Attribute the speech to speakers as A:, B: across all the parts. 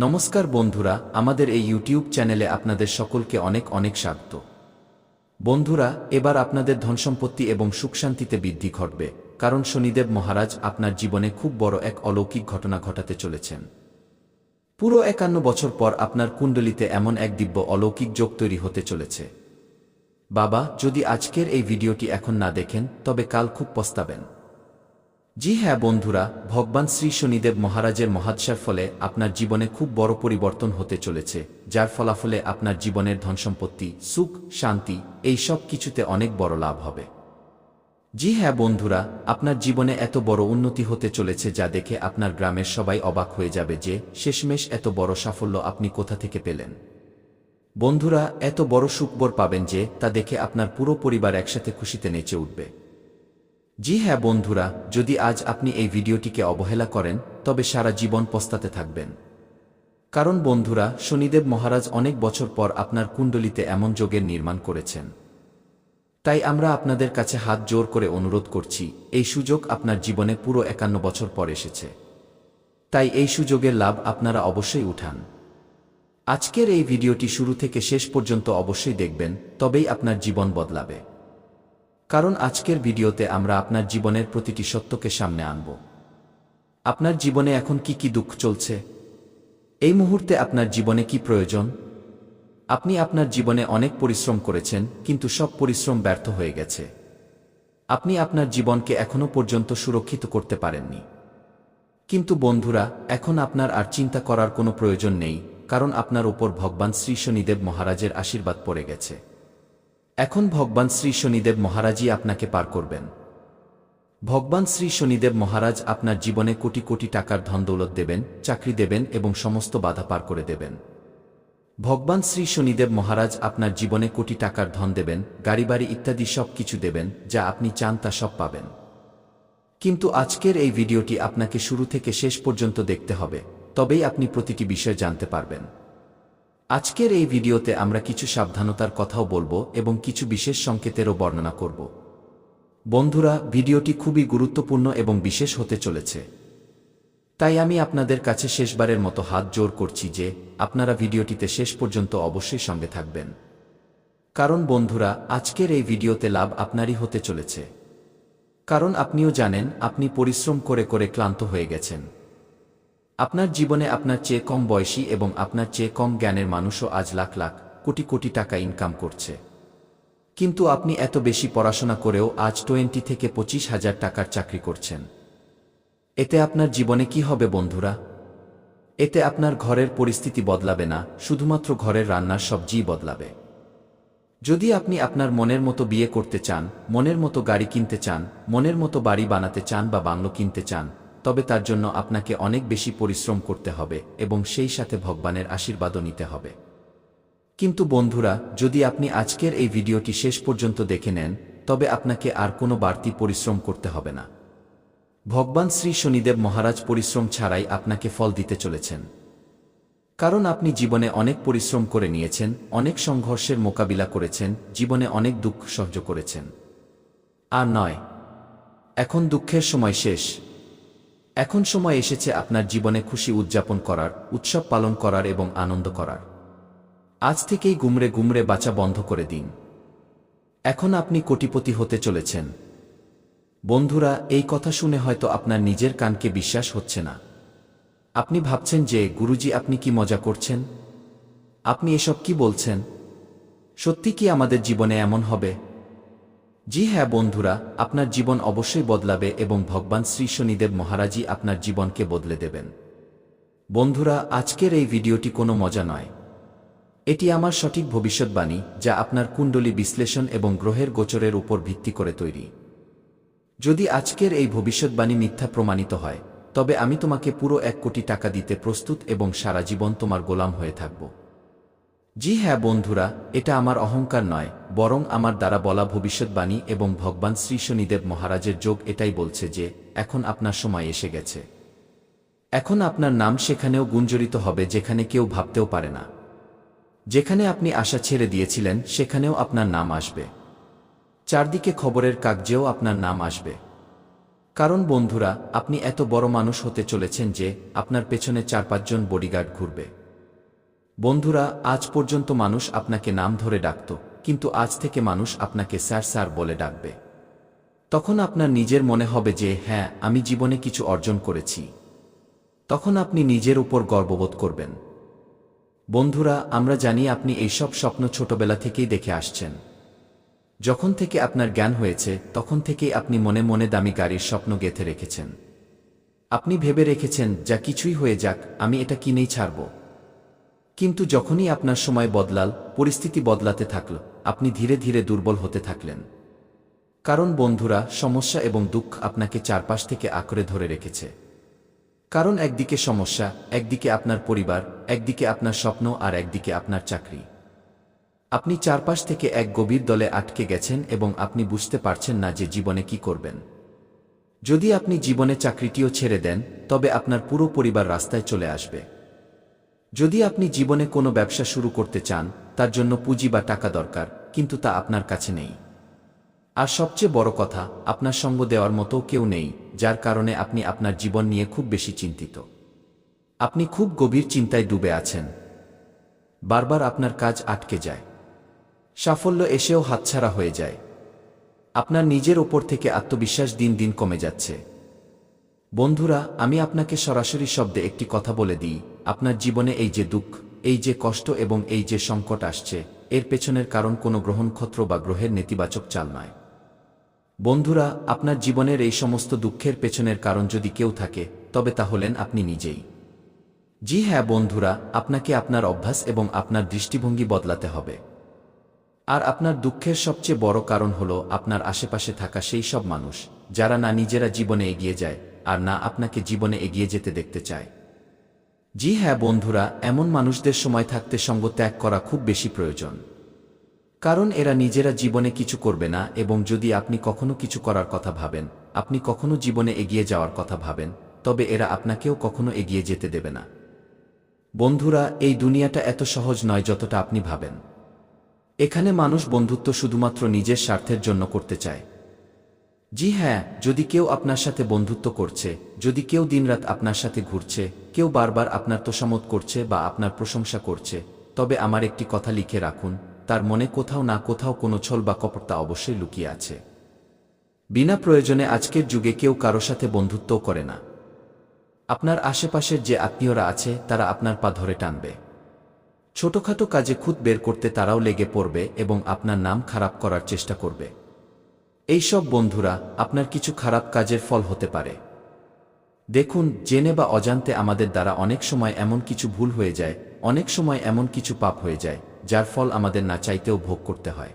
A: নমস্কার বন্ধুরা, আমাদের এই ইউটিউব চ্যানেলে আপনাদের সকলকে অনেক অনেক স্বাগত। বন্ধুরা, এবার আপনাদের ধনসম্পত্তি এবং সুখশান্তিতে বৃদ্ধি ঘটবে, কারণ শনিদেব মহারাজ আপনার জীবনে খুব বড় এক অলৌকিক ঘটনা ঘটাতে চলেছেন। পুরো ৫১ বছর পর আপনার কুণ্ডলিতে এমন এক দিব্য অলৌকিক যোগ তৈরি হতে চলেছে। বাবা, যদি আজকের এই ভিডিওটি এখন না দেখেন তবে কাল খুব পস্তাবেন। জি হ্যাঁ বন্ধুরা, ভগবান শ্রী শনিদেব মহারাজের মহাৎসার ফলে আপনার জীবনে খুব বড় পরিবর্তন হতে চলেছে, যার ফলাফলে আপনার জীবনের ধনসম্পত্তি, সুখ, শান্তি এই সব কিছুতে অনেক বড় লাভ হবে। জি হ্যাঁ বন্ধুরা, আপনার জীবনে এত বড় উন্নতি হতে চলেছে যা দেখে আপনার গ্রামের সবাই অবাক হয়ে যাবে যে শেষমেশ এত বড় সাফল্য আপনি কোথা থেকে পেলেন। বন্ধুরা, এত বড় সুখবর পাবেন যে তা দেখে আপনার পুরো পরিবার একসাথে খুশিতে নেচে উঠবে। জি হ্যাঁ বন্ধুরা, যদি আজ আপনি এই ভিডিওটিকে অবহেলা করেন তবে সারা জীবন পস্তাতে থাকবেন। কারণ বন্ধুরা, শনিদেব মহারাজ অনেক বছর পর আপনার কুণ্ডলিতে এমন যোগের নির্মাণ করেছেন। তাই আমরা আপনাদের কাছে হাত জোর করে অনুরোধ করছি, এই সুযোগ আপনার জীবনে পুরো ৫১ বছর পর এসেছে। তাই এই সুযোগের লাভ আপনারা অবশ্যই উঠান। আজকের এই ভিডিওটি শুরু থেকে শেষ পর্যন্ত অবশ্যই দেখবেন, তবেই আপনার জীবন বদলাবে। কারণ আজকের ভিডিওতে আমরা আপনার জীবনের প্রতিটি সত্যকে সামনে আনব। আপনার জীবনে এখন কি দুঃখ চলছে? এই মুহূর্তে আপনার জীবনে কি প্রয়োজন? আপনি আপনার জীবনে অনেক পরিশ্রম করেছেন, কিন্তু সব পরিশ্রম ব্যর্থ হয়ে গেছে। আপনি আপনার জীবনকে এখনো পর্যন্ত সুরক্ষিত করতে পারেননি। কিন্তু বন্ধুরা, এখন আপনার আর চিন্তা করার কোনো প্রয়োজন নেই, কারণ আপনার উপর ভগবান শ্রী শনিদেব মহারাজের আশীর্বাদ পড়ে গেছে। এখন ভগবান শ্রী শনিদেব মহারাজই আপনাকে পার করবেন। ভগবান শ্রী শনিদেব মহারাজ আপনার জীবনে কোটি কোটি টাকার ধনদৌলত দেবেন, চাকরি দেবেন এবং সমস্ত বাধা পার করে দেবেন। ভগবান শ্রী শনিদেব মহারাজ আপনার জীবনে কোটি টাকার ধন দেবেন, গাড়ি বাড়ি ইত্যাদি সব কিছু দেবেন, যা আপনি চান তা সব পাবেন। কিন্তু আজকের এই ভিডিওটি আপনাকে শুরু থেকে শেষ পর্যন্ত দেখতে হবে, তবেই আপনি প্রতিটি বিষয় জানতে পারবেন। আজকের এই ভিডিওতে আমরা কিছু সাবধানতার কথাও বলবো এবং কিছু বিশেষ সংকেতেরও বর্ণনা করব। বন্ধুরা, ভিডিওটি খুবই গুরুত্বপূর্ণ এবং বিশেষ হতে চলেছে। তাই আমি আপনাদের কাছে শেষবারের মতো হাত জোর করছি যে আপনারা ভিডিওটিতে শেষ পর্যন্ত অবশ্যই সঙ্গে থাকবেন। কারণ বন্ধুরা, আজকের এই ভিডিওতে লাভ আপনারই হতে চলেছে। কারণ আপনিও জানেন, আপনি পরিশ্রম করে করে ক্লান্ত হয়ে গেছেন। আপনার জীবনে আপনার চেয়ে কম বয়সী এবং আপনার চেয়ে কম জ্ঞানের মানুষও আজ লাখ লাখ, কোটি কোটি টাকা ইনকাম করছে। কিন্তু আপনি এত বেশি পড়াশোনা করেও আজ 20 থেকে 25,000 টাকার চাকরি করছেন। এতে আপনার জীবনে কি হবে বন্ধুরা? এতে আপনার ঘরের পরিস্থিতি বদলাবে না, শুধুমাত্র ঘরের রান্নার সবজিই বদলাবে। যদি আপনি আপনার মনের মতো বিয়ে করতে চান, মনের মতো গাড়ি কিনতে চান, মনের মতো বাড়ি বানাতে চান বা বাংলো কিনতে চান, তবে তার জন্য আপনাকে অনেক বেশি পরিশ্রম করতে হবে এবং সেই সাথে ভগবানের আশীর্বাদও নিতে হবে। কিন্তু বন্ধুরা, যদি আপনি আজকের এই ভিডিওটি শেষ পর্যন্ত দেখে নেন, তবে আপনাকে আর কোনো বাড়তি পরিশ্রম করতে হবে না। ভগবান শ্রী শনিদেব মহারাজ পরিশ্রম ছাড়াই আপনাকে ফল দিতে চলেছেন। কারণ আপনি জীবনে অনেক পরিশ্রম করে নিয়েছেন, অনেক সংঘর্ষের মোকাবিলা করেছেন, জীবনে অনেক দুঃখ সহ্য করেছেন। আর নয়, এখন দুঃখের সময় শেষ। এখন সময় এসেছে আপনার জীবনে খুশি উদযাপন করার, উৎসব পালন করার এবং আনন্দ করার। আজ থেকেই গুমরে গুমরে বাঁচা বন্ধ করে দিন। এখন আপনি কোটিপতি হতে চলেছেন। বন্ধুরা, এই কথা শুনে হয়তো আপনার নিজের কানকে বিশ্বাস হচ্ছে না। আপনি ভাবছেন যে গুরুজি, আপনি কি মজা করছেন? আপনি এসব কি বলছেন? সত্যি কি আমাদের জীবনে এমন হবে? জি হ্যাঁ বন্ধুরা, আপনার জীবন অবশ্যই বদলাবে এবং ভগবান শ্রী শনিদেব মহারাজই আপনার জীবনকে বদলে দেবেন। বন্ধুরা, আজকের এই ভিডিওটি কোনো মজা নয়। এটি আমার সঠিক ভবিষ্যৎবাণী, যা আপনার কুণ্ডলী বিশ্লেষণ এবং গ্রহের গোচরের উপর ভিত্তি করে তৈরি। যদি আজকের এই ভবিষ্যৎবাণী মিথ্যা প্রমাণিত হয়, তবে আমি তোমাকে পুরো 1 কোটি টাকা দিতে প্রস্তুত এবং সারা জীবন তোমার গোলাম হয়ে থাকব। জি হ্যাঁ বন্ধুরা, এটা আমার অহংকার নয়, বরং আমার দ্বারা বলা ভবিষ্যৎবাণী এবং ভগবান শ্রী শনিদেব মহারাজের যোগ এটাই বলছে যে এখন আপনার সময় এসে গেছে। এখন আপনার নাম সেখানেও গুঞ্জরিত হবে যেখানে কেউ ভাবতেও পারে না। যেখানে আপনি আশা ছেড়ে দিয়েছিলেন সেখানেও আপনার নাম আসবে। চারদিকে খবরের কাগজেও আপনার নাম আসবে। কারণ বন্ধুরা, আপনি এত বড় মানুষ হতে চলেছেন যে আপনার পেছনে 4-5 জন বডিগার্ড ঘুরবে। বন্ধুরা, আজ পর্যন্ত মানুষ আপনাকে নাম ধরে ডাকত, কিন্তু আজ থেকে মানুষ আপনাকে স্যার স্যার বলে ডাকবে। তখন আপনার নিজের মনে হবে যে হ্যাঁ, আমি জীবনে কিছু অর্জন করেছি। তখন আপনি নিজের উপর গর্ববোধ করবেন। বন্ধুরা, আমরা জানি আপনি এইসব স্বপ্ন ছোটবেলা থেকেই দেখে আসছেন। যখন থেকে আপনার জ্ঞান হয়েছে তখন থেকেই আপনি মনে মনে দামি গাড়ির স্বপ্ন গেঁথে রেখেছেন। আপনি ভেবে রেখেছেন যা কিছুই হয়ে যাক, আমি এটা কিনেই ছাড়ব। কিন্তু যখনই আপনার সময় বদলাল, পরিস্থিতি বদলাতে থাকল, আপনি ধীরে ধীরে দুর্বল হতে থাকলেন। কারণ বন্ধুরা, সমস্যা এবং দুঃখ আপনাকে চারপাশ থেকে আঁকড়ে ধরে রেখেছে। কারণ একদিকে সমস্যা, একদিকে আপনার পরিবার, একদিকে আপনার স্বপ্ন আর একদিকে আপনার চাকরি। আপনি চারপাশ থেকে এক গভীর দলে আটকে গেছেন এবং আপনি বুঝতে পারছেন না যে জীবনে কি করবেন। যদি আপনি জীবনে চাকরিটিও ছেড়ে দেন, তবে আপনার পুরো পরিবার রাস্তায় চলে আসবে। যদি আপনি জীবনে কোনো ব্যবসা শুরু করতে চান, তার জন্য পুঁজি বা টাকা দরকার, কিন্তু তা আপনার কাছে নেই। আর সবচেয়ে বড় কথা, আপনার সঙ্গ দেওয়ার মতো কেউ নেই, যার কারণে আপনি আপনার জীবন নিয়ে খুব বেশি চিন্তিত। আপনি খুব গভীর চিন্তায় ডুবে আছেন। বারবার আপনার কাজ আটকে যায়, সাফল্য এসেও হাতছাড়া হয়ে যায়। আপনার নিজের ওপর থেকে আত্মবিশ্বাস দিন দিন কমে যাচ্ছে। বন্ধুরা, আমি আপনাকে সরাসরি শব্দে একটি কথা বলে দিই, আপনার জীবনে এই যে দুঃখ, এই যে কষ্ট এবং এই যে সংকট আসছে, এর পেছনের কারণ কোনো গ্রহনক্ষত্র বা গ্রহের নেতিবাচক চাল নয়। বন্ধুরা, আপনার জীবনের এই সমস্ত দুঃখের পেছনের কারণ যদি কেউ থাকে, তবে তা হলেন আপনি নিজেই। জি হ্যাঁ বন্ধুরা, আপনাকে আপনার অভ্যাস এবং আপনার দৃষ্টিভঙ্গি বদলাতে হবে। আর আপনার দুঃখের সবচেয়ে বড় কারণ হলো আপনার আশেপাশে থাকা সেই সব মানুষ, যারা না নিজেরা জীবনে এগিয়ে যায়, আর না আপনাকে জীবনে এগিয়ে যেতে দেখতে চায়। জি হ্যাঁ বন্ধুরা, এমন মানুষদের সময় থাকতে সঙ্গ ত্যাগ করা খুব বেশি প্রয়োজন। কারণ এরা নিজেরা জীবনে কিছু করবে না, এবং যদি আপনি কখনো কিছু করার কথা ভাবেন, আপনি কখনো জীবনে এগিয়ে যাওয়ার কথা ভাবেন, তবে এরা আপনাকেও কখনো এগিয়ে যেতে দেবে না। বন্ধুরা, এই দুনিয়াটা এত সহজ নয় যতটা আপনি ভাবেন। এখানে মানুষ বন্ধুত্ব শুধুমাত্র নিজের স্বার্থের জন্য করতে চায়। জি হ্যাঁ, যদি কেউ আপনার সাথে বন্ধুত্ব করছে, যদি কেউ দিনরাত আপনার সাথে ঘুরছে, কেউ বারবার আপনার তোষামত করছে বা আপনার প্রশংসা করছে, তবে আমার একটি কথা লিখে রাখুন, তার মনে কোথাও না কোথাও কোনো ছল বা কপটতা অবশ্যই লুকিয়ে আছে। বিনা প্রয়োজনে আজকের যুগে কেউ কারো সাথে বন্ধুত্বও করে না। আপনার আশেপাশের যে আত্মীয়রা আছে, তারা আপনার পা ধরে টানবে। ছোটখাটো কাজে খুঁত বের করতে তারাও লেগে পড়বে এবং আপনার নাম খারাপ করার চেষ্টা করবে। এইসব বন্ধুরা আপনার কিছু খারাপ কাজের ফল হতে পারে। দেখুন, জেনে বা অজান্তে আমাদের দ্বারা অনেক সময় এমন কিছু ভুল হয়ে যায়, অনেক সময় এমন কিছু পাপ হয়ে যায়, যার ফল আমাদের না চাইতেও ভোগ করতে হয়।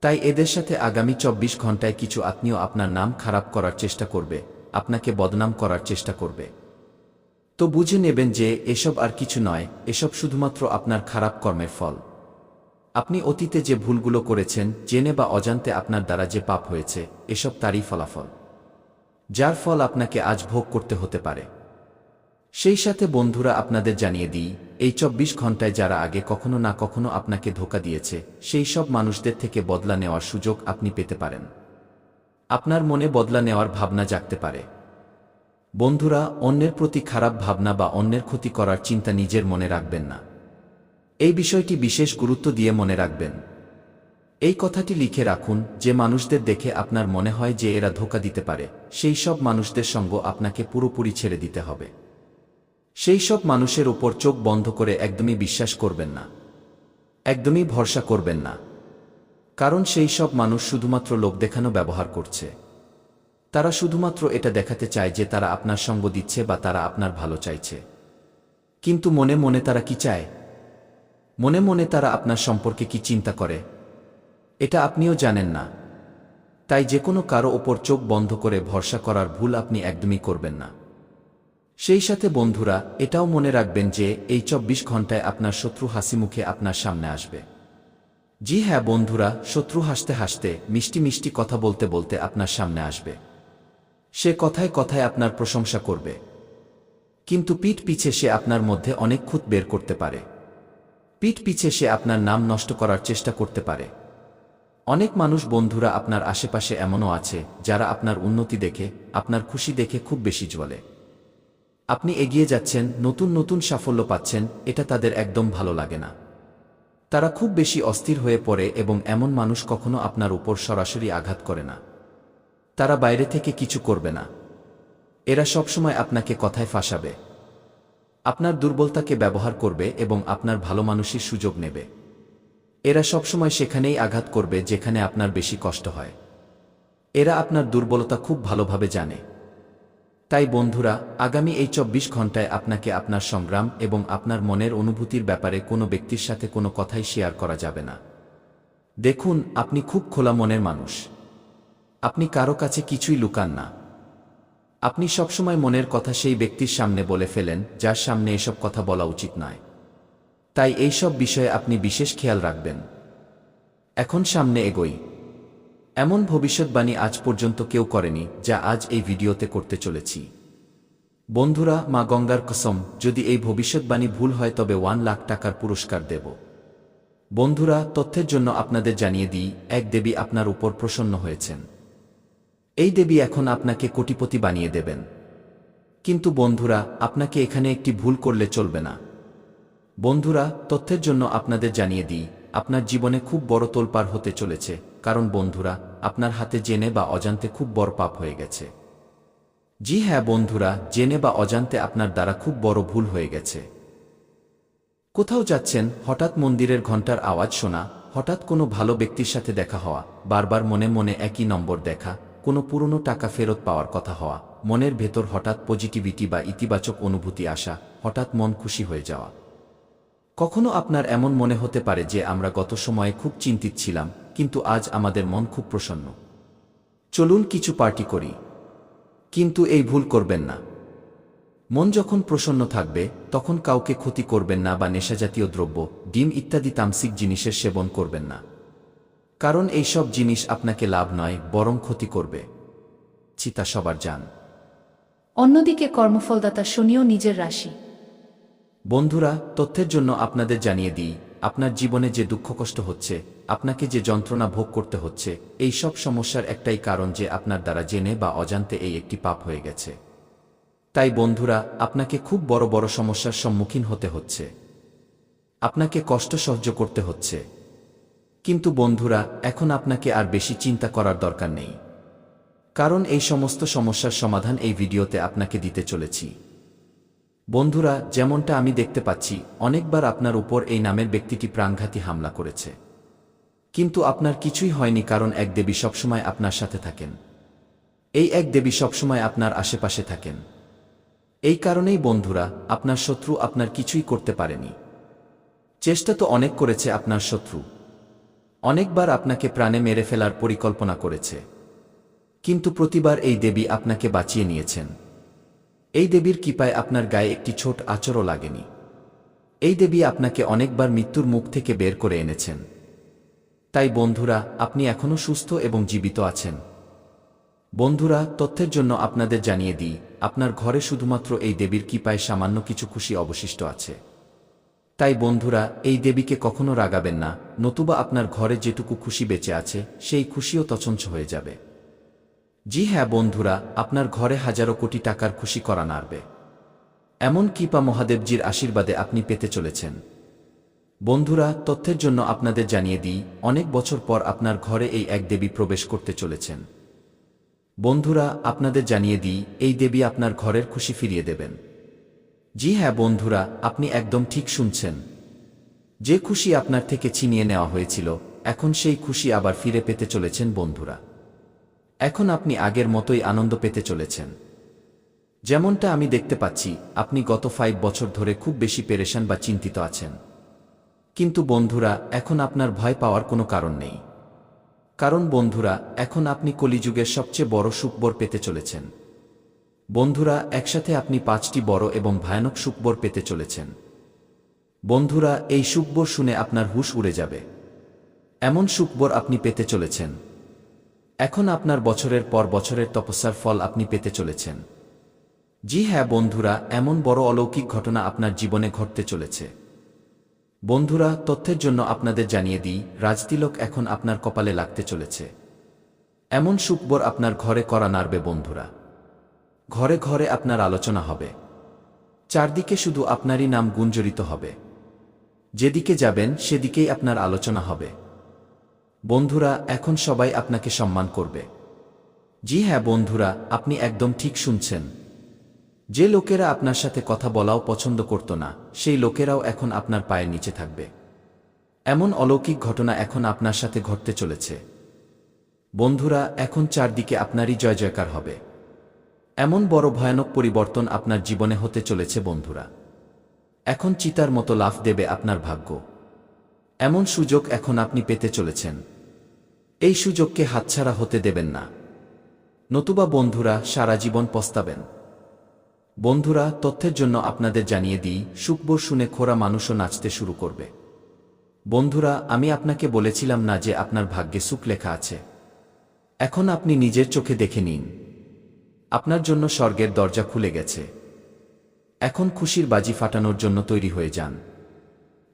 A: তাই এদের সাথে আগামী 24 ঘন্টায় কিছু আত্মীয় আপনার নাম খারাপ করার চেষ্টা করবে, আপনাকে বদনাম করার চেষ্টা করবে। তো বুঝে নেবেন যে এসব আর কিছু নয়, এসব শুধুমাত্র আপনার খারাপ কর্মের ফল। আপনি অতীতে যে ভুলগুলো করেছেন, জেনে বা অজান্তে আপনার দ্বারা যে পাপ হয়েছে, এসব তারই ফলাফল, যার ফল আপনাকে আজ ভোগ করতে হতে পারে। সেই সাথে বন্ধুরা, আপনাদের জানিয়ে দিই, এই 24 ঘন্টায় যারা আগে কখনো না কখনো আপনাকে ধোঁকা দিয়েছে, সেই সব মানুষদের থেকে বদলা নেওয়ার সুযোগ আপনি পেতে পারেন। আপনার মনে বদলা নেওয়ার ভাবনা জাগতে পারে। বন্ধুরা, অন্যের প্রতি খারাপ ভাবনা বা অন্যের ক্ষতি করার চিন্তা নিজের মনে রাখবেন না। এই বিষয়টি বিশেষ গুরুত্ব দিয়ে মনে রাখবেন। এই কথাটি লিখে রাখুন, যে মানুষদের দেখে আপনার মনে হয় যে এরা ধোঁকা দিতে পারে, সেই সব মানুষদের সঙ্গ আপনাকে পুরোপুরি ছেড়ে দিতে হবে। সেই সব মানুষের ওপর চোখ বন্ধ করে একদমই বিশ্বাস করবেন না, একদমই ভরসা করবেন না। কারণ সেই সব মানুষ শুধুমাত্র লোক দেখানো ব্যবহার করছে। তারা শুধুমাত্র এটা দেখাতে চায় যে তারা আপনার সঙ্গ দিচ্ছে বা তারা আপনার ভালো চাইছে। কিন্তু মনে মনে তারা কি চায়? মনে মনে তারা আপনার সম্পর্কে কি চিন্তা করে, এটা আপনিও জানেন না। তাই যে কোনো কারো ওপর চোখ বন্ধ করে ভরসা করার ভুল আপনি একদমই করবেন না। সেই সাথে বন্ধুরা, এটাও মনে রাখবেন যে এই 24 ঘন্টায় আপনার শত্রু হাসি মুখে আপনার সামনে আসবে। জি হ্যাঁ বন্ধুরা, শত্রু হাসতে হাসতে, মিষ্টি মিষ্টি কথা বলতে বলতে আপনার সামনে আসবে। সে কথায় কথায় আপনার প্রশংসা করবে, কিন্তু পিঠ পিছে সে আপনার মধ্যে অনেক খুঁত বের করতে পারে। পিঠ পিছে সে আপনার নাম নষ্ট করার চেষ্টা করতে পারে। অনেক মানুষ বন্ধুরা আপনার আশেপাশে এমনও আছে যারা আপনার উন্নতি দেখে, আপনার খুশি দেখে খুব বেশি জ্বলে। আপনি এগিয়ে যাচ্ছেন, নতুন নতুন সাফল্য পাচ্ছেন, এটা তাদের একদম ভালো লাগে না। তারা খুব বেশি অস্থির হয়ে পড়ে এবং এমন মানুষ কখনো আপনার উপর সরাসরি আঘাত করে না। তারা বাইরে থেকে কিছু করবে না। এরা সবসময় আপনাকে কথায় ফাঁসাবে, আপনার দুর্বলতাকে ব্যবহার করবে এবং আপনার ভালো মানুষের সুযোগ নেবে। এরা সবসময় সেখানেই আঘাত করবে যেখানে আপনার বেশি কষ্ট হয়। এরা আপনার দুর্বলতা খুব ভালোভাবে জানে। তাই বন্ধুরা, আগামী এই ২৪ ঘন্টায় আপনাকে আপনার সংগ্রাম এবং আপনার মনের অনুভূতির ব্যাপারে কোনো ব্যক্তির সাথে কোনো কথাই শেয়ার করা যাবে না। দেখুন, আপনি খুব খোলা মনের মানুষ। আপনি কারো কাছে কিছুই লুকান না। আপনি সবসময় মনের কথা সেই ব্যক্তির সামনে বলে ফেলেন যার সামনে এসব কথা বলা উচিত নয়। তাই এইসব বিষয়ে আপনি বিশেষ খেয়াল রাখবেন। এখন সামনে এগোই। এমন ভবিষ্যৎবাণী আজ পর্যন্ত কেউ করেনি যা আজ এই ভিডিওতে করতে চলেছি। বন্ধুরা, মা গঙ্গার কসম, যদি এই ভবিষ্যৎবাণী ভুল হয় তবে 1 লাখ টাকার পুরস্কার দেব। বন্ধুরা, তথ্যের জন্য আপনাদের জানিয়ে দিই, এক দেবী আপনার উপর প্রসন্ন হয়েছেন। এই দেবী এখন আপনাকে কোটিপতি বানিয়ে দেবেন। কিন্তু বন্ধুরা, আপনাকে এখানে একটি ভুল করলে চলবে না। বন্ধুরা, তথ্যের জন্য আপনাদের জানিয়ে দিই, আপনার জীবনে খুব বড় তোলপাড় হতে চলেছে, কারণ বন্ধুরা, আপনার হাতে জেনে বা অজান্তে খুব বড় পাপ হয়ে গেছে। জি হ্যাঁ বন্ধুরা, জেনে বা অজান্তে আপনার দ্বারা খুব বড় ভুল হয়ে গেছে। কোথাও যাচ্ছেন, হঠাৎ মন্দিরের ঘণ্টার আওয়াজ শোনা, হঠাৎ কোনো ভালো ব্যক্তির সাথে দেখা হওয়া, বারবার মনে মনে একই নম্বর দেখা, কোনো পুরনো টাকা ফেরত পাওয়ার কথা হওয়া, মনের ভেতর হঠাৎ পজিটিভিটি বা ইতিবাচক অনুভূতি আসা, হঠাৎ মন খুশি হয়ে যাওয়া। কখনো আপনার এমন মনে হতে পারে যে আমরা গত সময়ে খুব চিন্তিত ছিলাম, কিন্তু আজ আমাদের মন খুব প্রসন্ন। চলুন কিছু পার্টি করি। কিন্তু এই ভুল করবেন না। মন যখন প্রসন্ন থাকবে তখন কাউকে ক্ষতি করবেন না বা নেশাজাতীয় দ্রব্য, ডিম ইত্যাদি তামসিক জিনিসের সেবন করবেন না। কারণ এই সব জিনিস আপনাকে লাভ নয়, বরং ক্ষতি করবে। চিতা সবার যান।
B: অন্যদিকে কর্মফলদাতা শনিও নিজের রাশি।
A: বন্ধুরা, তথ্যের জন্য আপনাদের জানিয়ে দিই, আপনার জীবনে যে দুঃখ কষ্ট হচ্ছে, আপনাকে যে যন্ত্রণা ভোগ করতে হচ্ছে, এই সব সমস্যার একটাই কারণ যে আপনার দ্বারা জেনে বা অজান্তে এই একটি পাপ হয়ে গেছে। তাই বন্ধুরা, আপনাকে খুব বড় বড় সমস্যার সম্মুখীন হতে হচ্ছে। আপনাকে কষ্ট সহ্য করতে হচ্ছে। কিন্তু বন্ধুরা, এখন আপনাকে আর বেশি চিন্তা করার দরকার নেই। কারণ এই সমস্ত সমস্যার সমাধান এই ভিডিওতে আপনাকে দিতে চলেছি। বন্ধুরা, যেমনটা আমি দেখতে পাচ্ছি, অনেকবার আপনার উপর এই নামের ব্যক্তিটি প্রাণঘাতী হামলা করেছে। কিন্তু আপনার কিছুই হয়নি, কারণ এক দেবী সবসময় আপনার সাথে থাকেন। এই এক দেবী সবসময় আপনার আশেপাশে থাকেন। এই কারণেই বন্ধুরা, আপনার শত্রু আপনার কিছুই করতে পারেনি। চেষ্টা তো অনেক করেছে আপনার শত্রু। অনেকবার আপনাকে প্রাণে মেরে ফেলার পরিকল্পনা করেছে। কিন্তু প্রতিবার এই দেবী আপনাকে বাঁচিয়ে নিয়েছেন। এই দেবীর কৃপায় আপনার গায়ে একটি ছোট আঁচড়ও লাগেনি। এই দেবী আপনাকে অনেকবার মৃত্যুর মুখ থেকে বের করে এনেছেন। তাই বন্ধুরা, আপনি এখনও সুস্থ এবং জীবিত আছেন। বন্ধুরা, তথ্যের জন্য আপনাদের জানিয়ে দিই, আপনার ঘরে শুধুমাত্র এই দেবীর কৃপায় সামান্য কিছু খুশি অবশিষ্ট আছে। তাই বন্ধুরা, এই দেবীকে কখনো রাগাবেন না, নতুবা আপনার ঘরে যেটুকু খুশি বেঁচে আছে সেই খুশিও তছনছ হয়ে যাবে। জি হ্যাঁ বন্ধুরা, আপনার ঘরে হাজারো কোটি টাকার খুশি করা নাড়বে। এমন কৃপা মহাদেবজির আশীর্বাদে আপনি পেতে চলেছেন। বন্ধুরা, তথ্যের জন্য আপনাদের জানিয়ে দিই, অনেক বছর পর আপনার ঘরে এই এক দেবী প্রবেশ করতে চলেছেন। বন্ধুরা, আপনাদের জানিয়ে দিই, এই দেবী আপনার ঘরের খুশি ফিরিয়ে দেবেন। জি হ্যাঁ বন্ধুরা, আপনি একদম ঠিক শুনছেন। যে খুশি আপনার থেকে ছিনিয়ে নেওয়া হয়েছিল, এখন সেই খুশি আবার ফিরে পেতে চলেছেন বন্ধুরা। এখন আপনি আগের মতোই আনন্দ পেতে চলেছেন। যেমনটা আমি দেখতে পাচ্ছি, আপনি গত 5 বছর ধরে খুব বেশি পেরেশান বা চিন্তিত আছেন। কিন্তু বন্ধুরা, এখন আপনার ভয় পাওয়ার কোনো কারণ নেই। কারণ বন্ধুরা, এখন আপনি কলিযুগের সবচেয়ে বড় সুখবর পেতে চলেছেন। বন্ধুরা, একসাথে আপনি 5টি বড় এবং ভয়ানক সুখবর পেতে চলেছেন। বন্ধুরা, এই সুখবর শুনে আপনার হুঁশ উড়ে যাবে। এমন সুখবর আপনি পেতে চলেছেন। এখন আপনার বছরের পর বছরের তপস্যার ফল আপনি পেতে চলেছেন। জি হ্যাঁ বন্ধুরা, এমন বড় অলৌকিক ঘটনা আপনার জীবনে ঘটতে চলেছে। বন্ধুরা, তথ্যের জন্য আপনাদের জানিয়ে দিই, রাজতিলক এখন আপনার কপালে লাগতে চলেছে। এমন সুখবর আপনার ঘরে করা নাড়বে বন্ধুরা। ঘরে ঘরে আপনার আলোচনা হবে। চারদিকে শুধু আপনারই নাম গুঞ্জরিত হবে। যেদিকে যাবেন সেদিকেই আপনার আলোচনা হবে। বন্ধুরা, এখন সবাই আপনাকে সম্মান করবে। জি হ্যাঁ বন্ধুরা, আপনি একদম ঠিক শুনছেন। যে লোকেরা আপনার সাথে কথা বলাও পছন্দ করত না, সেই লোকেরাও এখন আপনার পায়ের নিচে থাকবে। এমন অলৌকিক ঘটনা এখন আপনার সাথে ঘটতে চলেছে। বন্ধুরা, এখন চারদিকে আপনারই জয় জয়কার হবে। এমন বড় ভয়ানক পরিবর্তন আপনার জীবনে হতে চলেছে বন্ধুরা। এখন চিতার মতো লাফ দেবে আপনার ভাগ্য। এমন সুযোগ এখন আপনি পেতে চলেছেন। এই সুযোগকে হাতছাড়া হতে দেবেন না, নতুবা বন্ধুরা সারা জীবন পস্তাবেন। বন্ধুরা, তথ্যের জন্য আপনাদের জানিয়ে দিই, সুখবর শুনে খোরা মানুষও নাচতে শুরু করবে। বন্ধুরা, আমি আপনাকে বলেছিলাম না যে আপনার ভাগ্যে সুখ লেখা আছে? এখন আপনি নিজের চোখে দেখে নিন। আপনার জন্য স্বর্গের দরজা খুলে গেছে। এখন খুশির বাজি ফাটানোর জন্য তৈরি হয়ে যান।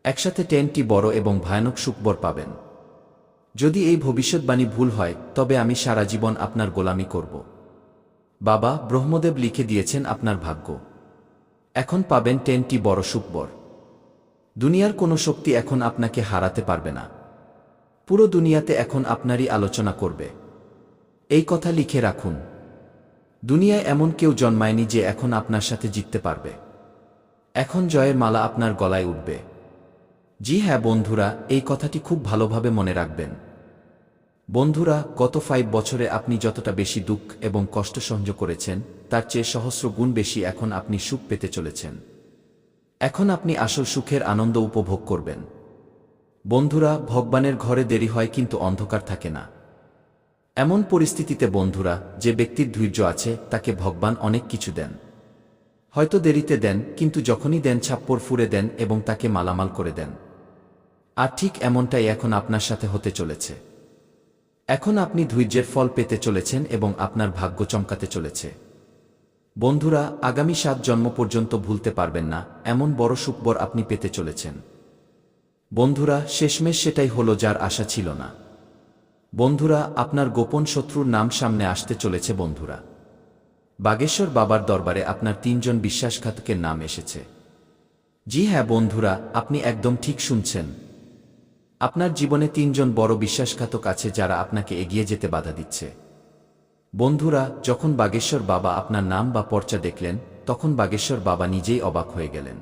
A: একসাথে 10টি বড় এবং ভয়ানক সুখবর পাবেন। যদি এই ভবিষ্যৎবাণী ভুল হয়, তবে আমি সারা জীবন আপনার গোলামি করব। বাবা ব্রহ্মদেব লিখে দিয়েছেন আপনার ভাগ্য। এখন পাবেন 10টি বড় সুখবর। দুনিয়ার কোনো শক্তি এখন আপনাকে হারাতে পারবে না। পুরো দুনিয়াতে এখন আপনারই আলোচনা করবে। এই কথা লিখে রাখুন। দুনিয়ায় এমন কেউ জন্মায়নি যে এখন আপনার সাথে জিততে পারবে। এখন জয়ের মালা আপনার গলায় উঠবে। জি হ্যাঁ বন্ধুরা, এই কথাটি খুব ভালোভাবে মনে রাখবেন। বন্ধুরা, গত 5 বছরে আপনি যতটা বেশি দুঃখ এবং কষ্ট সহ্য করেছেন, তার চেয়ে সহস্র গুণ বেশি এখন আপনি সুখ পেতে চলেছেন। এখন আপনি আসল সুখের আনন্দ উপভোগ করবেন। বন্ধুরা, ভগবানের ঘরে দেরি হয় কিন্তু অন্ধকার থাকে না। এমন পরিস্থিতিতে বন্ধুরা, যে ব্যক্তির ধৈর্য আছে তাকে ভগবান অনেক কিছু দেন। হয়তো দেরিতে দেন, কিন্তু যখনই দেন ছাপ্পর ফুঁড়ে দেন এবং তাকে মালামাল করে দেন। আর ঠিক এমনটাই এখন আপনার সাথে হতে চলেছে। এখন আপনি ধৈর্যের ফল পেতে চলেছেন এবং আপনার ভাগ্য চমকাতে চলেছে। বন্ধুরা, আগামী 7 জন্ম পর্যন্ত ভুলতে পারবেন না এমন বড় সুখবর আপনি পেতে চলেছেন। বন্ধুরা, শেষমেশ সেটাই হলো যার আশা ছিল না। বন্ধুরা, আপনার গোপন শত্রুর নাম সামনে আসতে চলেছে। বন্ধুরা, বাগেশ্বর বাবার দরবারে আপনার 3 জন বিশ্বাসঘাতকের নাম এসেছে। জি হ্যাঁ বন্ধুরা, আপনি একদম ঠিক শুনছেন। আপনার জীবনে 3 জন বড় বিশ্বাসঘাতক আছে যারা আপনাকে এগিয়ে যেতে বাধা দিচ্ছে। বন্ধুরা, যখন বাগেশ্বর বাবা আপনার নাম বা পর্চা দেখলেন, তখন বাগেশ্বর বাবা নিজেই অবাক হয়ে গেলেন।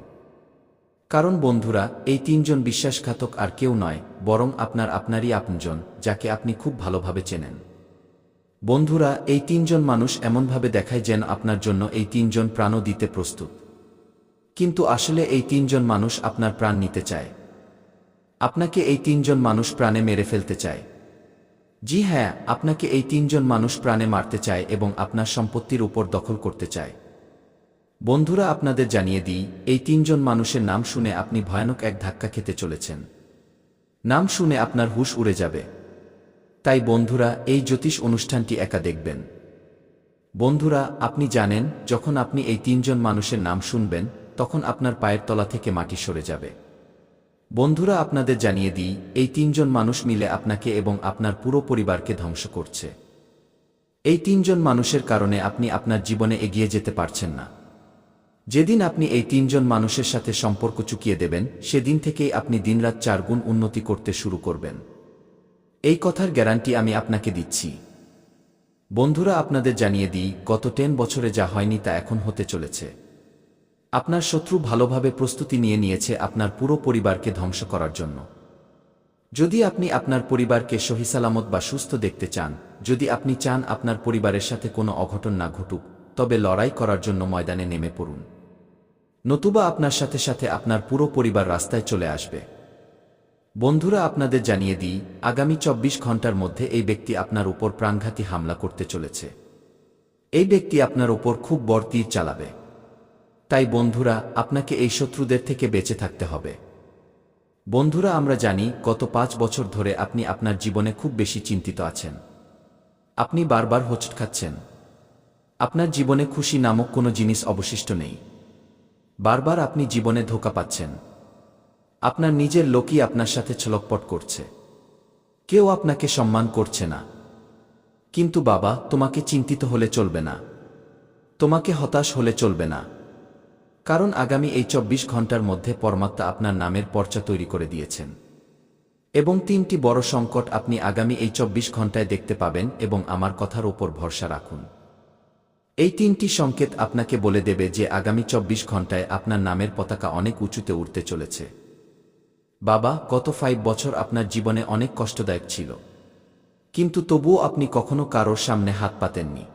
A: কারণ বন্ধুরা, এই 3 জন বিশ্বাসঘাতক আর কেউ নয়, বরং আপনারই আপনজন, যাকে আপনি খুব ভালোভাবে চেনেন। বন্ধুরা, এই 3 জন মানুষ এমনভাবে দেখায় যেন আপনার জন্য এই 3 জন প্রাণও দিতে প্রস্তুত। কিন্তু আসলে এই 3 জন মানুষ আপনার প্রাণ নিতে চায়। আপনাকে এই 3 জন মানুষ প্রাণে মেরে ফেলতে চায়। জি হ্যাঁ, আপনাকে এই 3 জন মানুষ প্রাণে মারতে চায় এবং আপনার সম্পত্তির উপর দখল করতে চায়। বন্ধুরা, আপনাদের জানিয়ে দিই, এই 3 জন মানুষের নাম শুনে আপনি ভয়ানক এক ধাক্কা খেতে চলেছেন। নাম শুনে আপনার হুঁশ উড়ে যাবে। তাই বন্ধুরা, এই জ্যোতিষ অনুষ্ঠানটি একা দেখবেন। বন্ধুরা, আপনি জানেন, যখন আপনি এই 3 জন মানুষের নাম শুনবেন, তখন আপনার পায়ের তলা থেকে মাটি সরে যাবে। বন্ধুরা, আপনাদের জানিয়ে দিই, এই 3 জন মানুষ মিলে আপনাকে এবং আপনার পুরো পরিবারকে ধ্বংস করছে। এই 3 জন মানুষের কারণে আপনি আপনার জীবনে এগিয়ে যেতে পারছেন না। যেদিন আপনি এই 3 জন মানুষের সাথে সম্পর্ক চুকিয়ে দেবেন, সেদিন থেকেই আপনি দিনরাত 4 গুণ উন্নতি করতে শুরু করবেন। এই কথার গ্যারান্টি আমি আপনাকে দিচ্ছি। বন্ধুরা, আপনাদের জানিয়ে দিই, গত 10 বছরে যা হয়নি তা এখন হতে চলেছে। আপনার শত্রু ভালোভাবে প্রস্তুতি নিয়ে নিয়েছে আপনার পুরো পরিবারকে ধ্বংস করার জন্য। যদি আপনি আপনার পরিবারকে সহিসালামত বা সুস্থ দেখতে চান, যদি আপনি চান আপনার পরিবারের সাথে কোনো অঘটন না ঘটুক, তবে লড়াই করার জন্য ময়দানে নেমে পড়ুন। নতুবা আপনার সাথে সাথে আপনার পুরো পরিবার রাস্তায় চলে আসবে। বন্ধুরা, আপনাদের জানিয়ে দিই, আগামী 24 ঘন্টার মধ্যে এই ব্যক্তি আপনার উপর প্রাণঘাতী হামলা করতে চলেছে। এই ব্যক্তি আপনার উপর খুব বড় তীর চালাবে। তাই বন্ধুরা, আপনাকে এই শত্রুদের থেকে বেঁচে থাকতে হবে। বন্ধুরা, আমরা জানি, গত 5 বছর ধরে আপনি আপনার জীবনে খুব বেশি চিন্তিত আছেন। আপনি বারবার হোঁচট খাচ্ছেন। আপনার জীবনে খুশি নামক কোনো জিনিস অবশিষ্ট নেই। বারবার আপনি জীবনে ধোঁকা পাচ্ছেন। আপনার নিজের লোকই আপনার সাথে ছলকপট করছে। কেউ আপনাকে সম্মান করছে না। কিন্তু বাবা, তোমাকে চিন্তিত হলে চলবে না। তোমাকে হতাশ হলে চলবে না। কারণ আগামী এই ২৪ ঘন্টার মধ্যে পরমাত্মা আপনার নামের পর্চা তৈরি করে দিয়েছেন। এবং ৩টি বড় সংকট আপনি আগামী এই ২৪ ঘন্টায় দেখতে পাবেন, এবং আমার কথার ওপর ভরসা রাখুন। এই ৩টি সংকেত আপনাকে বলে দেবে যে আগামী ২৪ ঘন্টায় আপনার নামের পতাকা অনেক উঁচুতে উঠতে চলেছে। বাবা, গত ৫ বছর আপনার জীবনে অনেক কষ্টদায়ক ছিল, কিন্তু তবুও আপনি কখনো কারোর সামনে হাত পাতেননি।